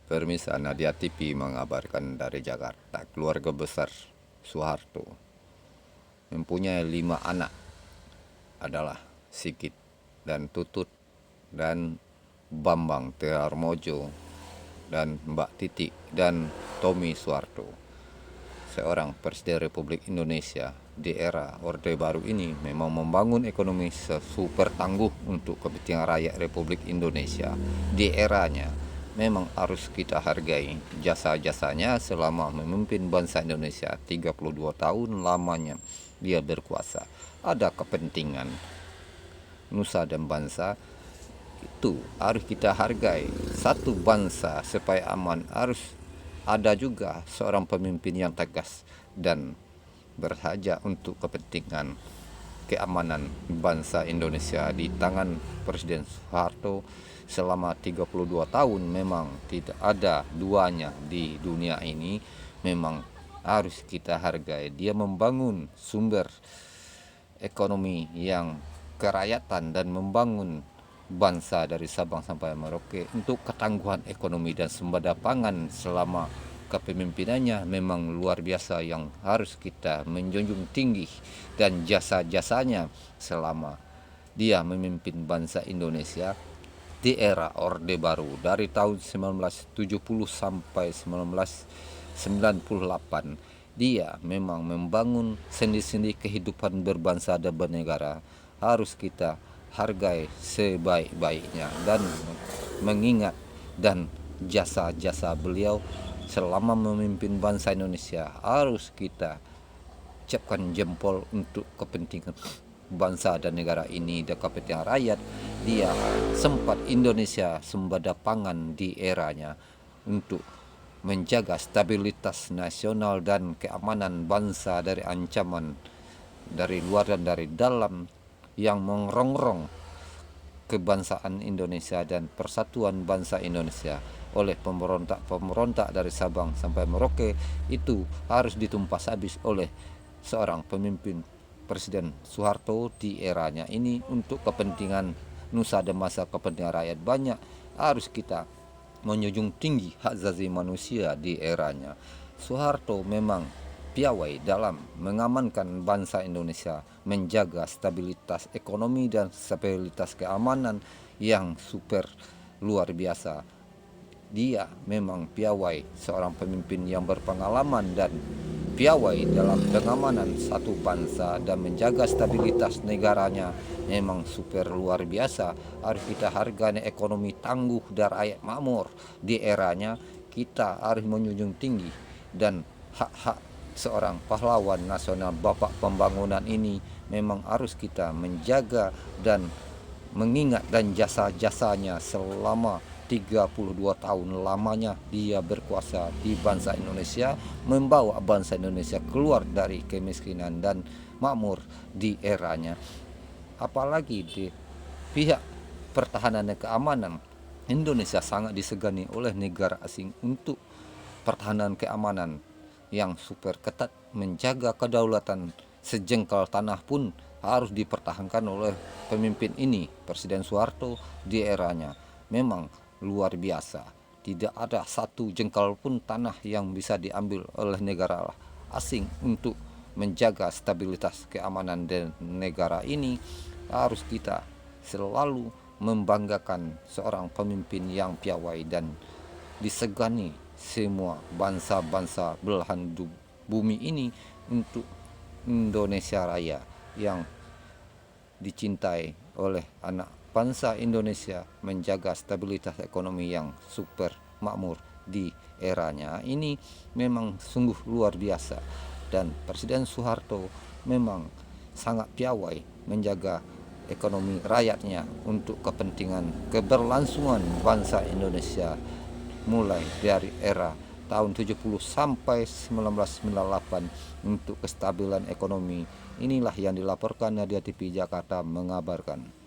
Permisa, Nadia TV mengabarkan dari Jakarta. Keluarga besar Soeharto mempunyai 5 anak, adalah Sigit dan Tutut dan Bambang Teharmojo dan Mbak Titi dan Tommy Soeharto. Seorang Presiden Republik Indonesia di era Orde Baru ini memang membangun ekonomi super tangguh untuk kepentingan rakyat Republik Indonesia. Di eranya memang harus kita hargai jasa-jasanya selama memimpin bangsa Indonesia 32 tahun lamanya dia berkuasa. Ada kepentingan nusa dan bangsa, itu harus kita hargai. Satu bangsa supaya aman harus ada juga seorang pemimpin yang tegas dan bersahaja untuk kepentingan keamanan bangsa Indonesia di tangan Presiden Soeharto selama 32 tahun. Memang tidak ada duanya di dunia ini, memang harus kita hargai. Dia membangun sumber ekonomi yang kerakyatan dan membangun bangsa dari Sabang sampai Merauke untuk ketangguhan ekonomi dan sembada pangan selama kepemimpinannya memang luar biasa yang harus kita menjunjung tinggi. Dan jasa-jasanya selama dia memimpin bangsa Indonesia di era Orde Baru dari tahun 1970 sampai 1998, dia memang membangun sendi-sendi kehidupan berbangsa dan bernegara. Harus kita hargai sebaik-baiknya dan mengingat dan jasa-jasa beliau selama memimpin bangsa Indonesia harus kita ucapkan jempol untuk kepentingan bangsa dan negara ini dan kepentingan rakyat. Dia sempat Indonesia sembada pangan di eranya untuk menjaga stabilitas nasional dan keamanan bangsa dari ancaman dari luar dan dari dalam yang merongrong kebangsaan Indonesia dan persatuan bangsa Indonesia oleh pemberontak-pemberontak dari Sabang sampai Merauke. Itu harus ditumpas habis oleh seorang pemimpin Presiden Soeharto di eranya ini untuk kepentingan nusa dan bangsa, kepentingan rakyat banyak. Harus kita menjunjung tinggi hak asasi manusia di eranya. Soeharto memang piawai dalam mengamankan bangsa Indonesia, menjaga stabilitas ekonomi dan stabilitas keamanan yang super luar biasa. Dia memang piawai seorang pemimpin yang berpengalaman dan piawai dalam pengamanan satu bangsa dan menjaga stabilitas negaranya memang super luar biasa. Harus kita hargai ekonomi tangguh dan rakyat makmur di eranya. Kita harus menjunjung tinggi dan hak-hak seorang pahlawan nasional, bapak pembangunan ini memang harus kita menjaga dan mengingat dan jasa-jasanya selama 32 tahun lamanya dia berkuasa di bangsa Indonesia, membawa bangsa Indonesia keluar dari kemiskinan dan makmur di eranya. Apalagi di pihak pertahanan dan keamanan, Indonesia sangat disegani oleh negara asing untuk pertahanan keamanan yang super ketat. Menjaga kedaulatan sejengkal tanah pun harus dipertahankan oleh pemimpin ini, Presiden Soeharto di eranya. Memang luar biasa. Tidak ada satu jengkal pun tanah yang bisa diambil oleh negara asing untuk menjaga stabilitas keamanan dan negara ini. Harus kita selalu membanggakan seorang pemimpin yang piawai dan disegani semua bangsa-bangsa belahan bumi ini untuk Indonesia Raya yang dicintai oleh anak bangsa Indonesia, menjaga stabilitas ekonomi yang super makmur di eranya ini memang sungguh luar biasa. Dan Presiden Soeharto memang sangat piawai menjaga ekonomi rakyatnya untuk kepentingan keberlangsungan bangsa Indonesia mulai dari era tahun 70 sampai 1998 untuk kestabilan ekonomi. Inilah yang dilaporkan Nadia TV Jakarta mengabarkan.